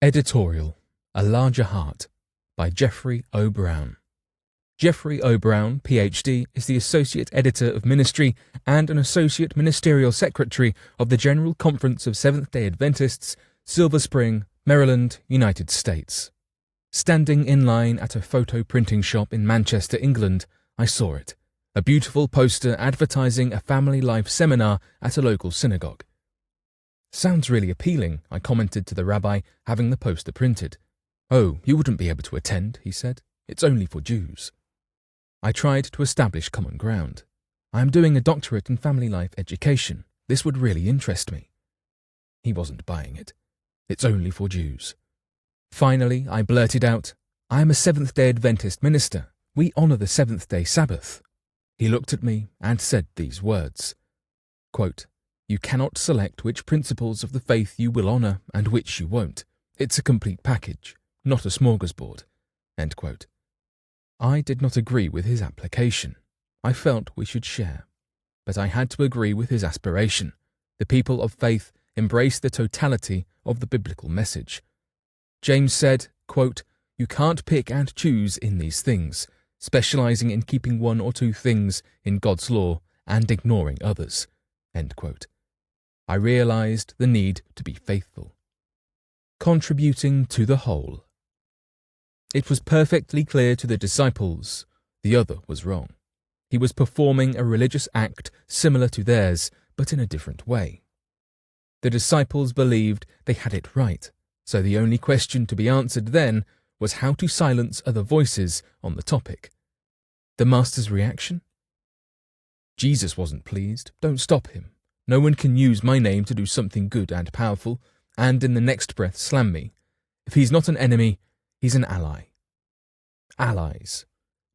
Editorial, A Larger Heart, by Jeffrey O. Brown. Jeffrey O. Brown, Ph.D., is the Associate Editor of Ministry and an Associate Ministerial Secretary of the General Conference of Seventh-day Adventists, Silver Spring, Maryland, United States. Standing in line at a photo printing shop in Manchester, England, I saw it, a beautiful poster advertising a family life seminar at a local synagogue. "Sounds really appealing," I commented to the rabbi having the poster printed. "Oh, you wouldn't be able to attend," he said. "It's only for Jews." I tried to establish common ground. "I am doing a doctorate in family life education. This would really interest me." He wasn't buying it. "It's only for Jews." Finally, I blurted out, "I am a Seventh-day Adventist minister. We honour the seventh-day Sabbath." He looked at me and said these words, quote, "You cannot select which principles of the faith you will honour and which you won't. It's a complete package, not a smorgasbord." End quote. I did not agree with his application. I felt we should share. But I had to agree with his aspiration. The people of faith embrace the totality of the biblical message. James said, quote, "You can't pick and choose in these things, specialising in keeping one or two things in God's law and ignoring others." End quote. I realised the need to be faithful. Contributing to the whole. It was perfectly clear to the disciples the other was wrong. He was performing a religious act similar to theirs, but in a different way. The disciples believed they had it right, so the only question to be answered then was how to silence other voices on the topic. The Master's reaction? "Jesus wasn't pleased. Don't stop him. No one can use my name to do something good and powerful, and in the next breath slam me. If he's not an enemy, he's an ally." Allies.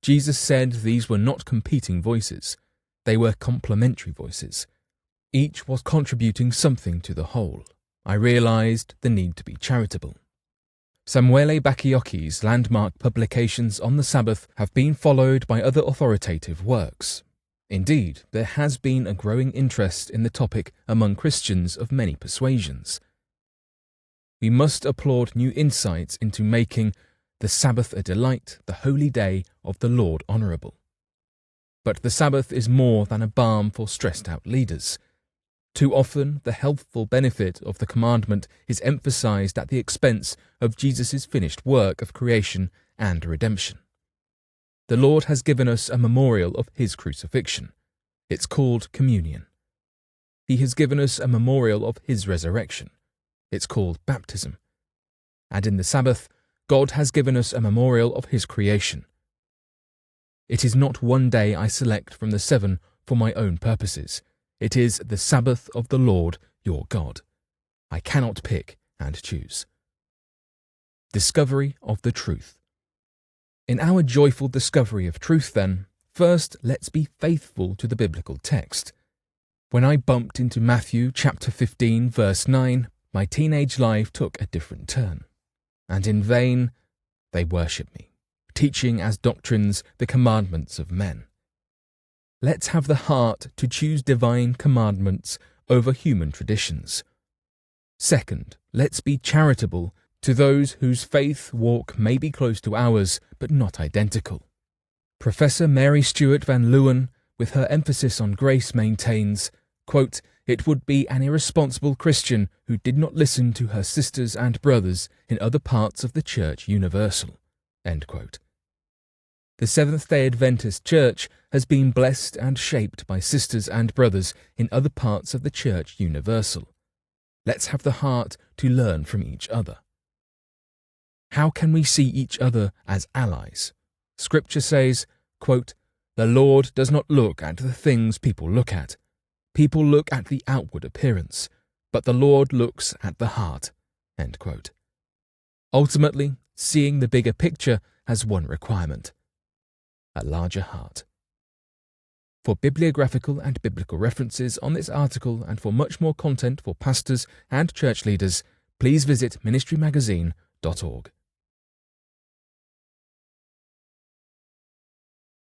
Jesus said these were not competing voices. They were complementary voices. Each was contributing something to the whole. I realised the need to be charitable. Samuele Bacchiocchi's landmark publications on the Sabbath have been followed by other authoritative works. Indeed, there has been a growing interest in the topic among Christians of many persuasions. We must applaud new insights into making the Sabbath a delight, the holy day of the Lord honourable. But the Sabbath is more than a balm for stressed-out leaders. Too often, the healthful benefit of the commandment is emphasised at the expense of Jesus' finished work of creation and redemption. The Lord has given us a memorial of his crucifixion. It's called communion. He has given us a memorial of his resurrection. It's called baptism. And in the Sabbath, God has given us a memorial of his creation. It is not one day I select from the 7 for my own purposes. It is the Sabbath of the Lord your God. I cannot pick and choose. Discovery of the truth. In our joyful discovery of truth, then, first let's be faithful to the biblical text. When I bumped into Matthew chapter 15, verse 9, my teenage life took a different turn. And in vain they worship me, teaching as doctrines the commandments of men. Let's have the heart to choose divine commandments over human traditions. Second, let's be charitable to those whose faith walk may be close to ours, but not identical. Professor Mary Stuart Van Leeuwen, with her emphasis on grace, maintains, quote, "It would be an irresponsible Christian who did not listen to her sisters and brothers in other parts of the Church Universal." End quote. The Seventh-day Adventist Church has been blessed and shaped by sisters and brothers in other parts of the Church Universal. Let's have the heart to learn from each other. How can we see each other as allies? Scripture says, quote, "The Lord does not look at the things people look at. People look at the outward appearance, but the Lord looks at the heart." End quote. Ultimately, seeing the bigger picture has one requirement: a larger heart. For bibliographical and biblical references on this article and for much more content for pastors and church leaders, please visit ministrymagazine.org.